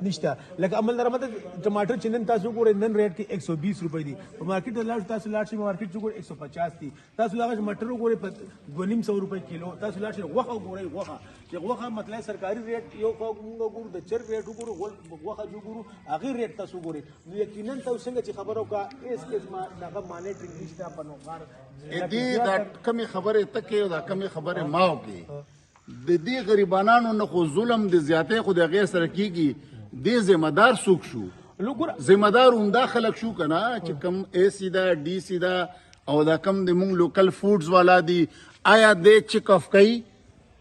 نشته لکه عمل درمد ټماټر چې نن تاسو ګورئ نن ریټ کې 120 روپۍ دي په مارکیټ لاړ تاسو لاړ شئ مارکیټ چې ګورئ 150 دي تاسو هغه مټر ګورئ په 250 روپۍ کیلو تاسو لاړ شئ غوښه ګورئ غوښه چې غوښه مطلب سرکاري ریټ یو ګورو د چرګ ریټ ګورو غوښه جو ګورو هغه ریټ تاسو ګورئ نو یقینا تاسو څنګه چې خبرو کا اس ما دغه مانیټرینګ نشته په نوکار دې دا کمی خبره تکي او دا کمی خبره ماو کې د دې غریبانو نه خو ظلم د زیاتې خو د غیر سره کیږي دې ذمہ دار څوک شو ذمہ دار اوندا خلک شو کنه چې کم اے سیدا ډي سیدا او دا کم د مونږ لوکل فوډز والا دي آیا دې چیک اف کوي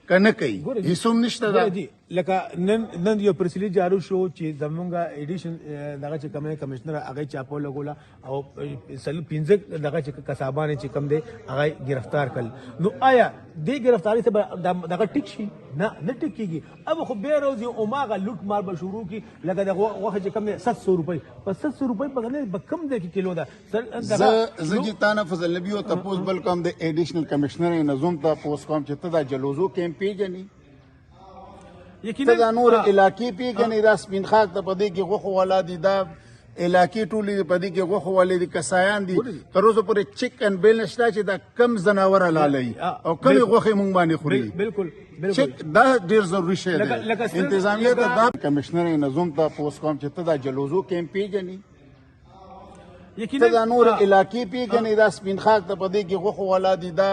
کنه کوي هیڅوم نشته دا لکه نن یو پرسلی جارو شو چې زمونږه ایډیشن دغه چې کومه کمشنر هغه چاپو لګولا او سل 15 دغه چې کسابانه چې کم دی هغه گرفتار کړ نو آیا دې گرفتاری ته دغه ټیک شي نه ټیک کیږي अब خو به روز یو ماغه لوټ مار به شروع کی لکه دغه وخت چې کم 700 روپۍ په 700 روپۍ په غنه به کم دی کیلو دا زه جتانه فضل نبی او تاسو بل کوم د ایډیشنل کمشنر نظم ته پوس کوم چې ته دا جلوزو کیمپیجنی ته دا نور علاقې پیګنې دا سپین خاک ته پدې کې غوښه والا دي دا علاقې ټولې پدې کې غوښه والے دي کسایان دي تر اوسه پورې چیک ان بیلنس شته چې دا کم زناور لالي او کم غوښه مونږ باندې خوري بالکل چیک دا ډیر ضروري شی دی انتظامیه ته دا کمشنر نظم ته پوس کوم چې ته دا جلوزو کیمپیجنی ته دا نور علاقې پیګنې دا سپین خاک ته پدې کې غوښه والا دي دا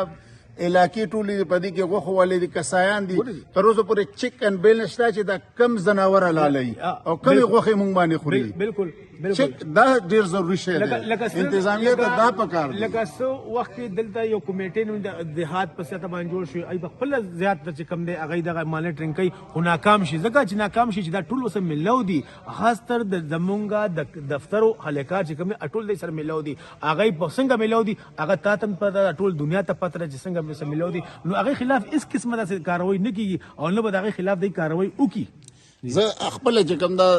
علاقې ټولې پدې کې غوښه والے دي کسایان دي تر اوسه پورې چیک ان بیلنس شته چې دا کم زناور لالي او کم غوښه مونږ باندې خوري بالکل چیک دا ډیر ضروري شی دی انتظامیه ته دا پکار دی لکه سو وخت دلته یو کمیټې نو د دیهات په سطح باندې جوړ شي ای خپل زیات چې کم دی هغه دغه مانیټرینګ کوي خو ناکام شي ځکه چې ناکام شي چې دا ټول وسه ملو دي خاص تر د زمونږه د دفترو حلقات چې کوم اټول دي سره ملو دي هغه په څنګه ملو دي هغه تاسو په ټول دنیا ته پته چې څنګه ملو دي نو هغه خلاف اس قسمه د کاروایی نه کیږي او نه به هغه خلاف د کاروایی وکي زه خپل چې کوم دا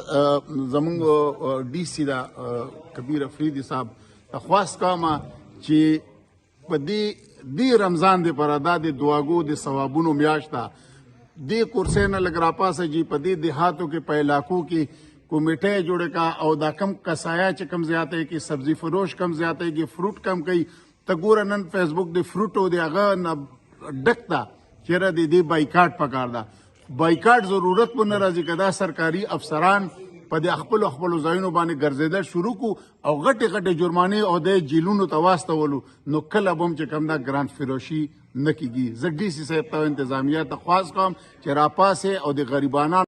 زمونږ ډي سي دا کبیر افریدي صاحب خواست کوم چې په دې رمضان دی پر ادا د دعاګو د ثوابونو میاشت ده دې کورسې نه لګ را پاسه جی په دې دیهاتو کې په علاقو کې کمیټه جوړ کا او دا کم کسایا چې کم زیاته کې سبزی فروش کم زیاته کې فروټ کم کوي ته ګور نن فیسبوک د فروټو دی هغه ډکتا چیرې دې بایکاټ پکار دا بایکاټ ضرورت په ناراضي کدا سرکاري افسران په د خپل ځایونو باندې ګرځیدل شروع کو او غټه جرمانه او د جیلونو تواستولو نو کله بم چې کم دا ګرانت فروشي نکېږي زګدي سي صاحب ته انتظامیه ته خواص کوم چې را پاسه او د غریبانو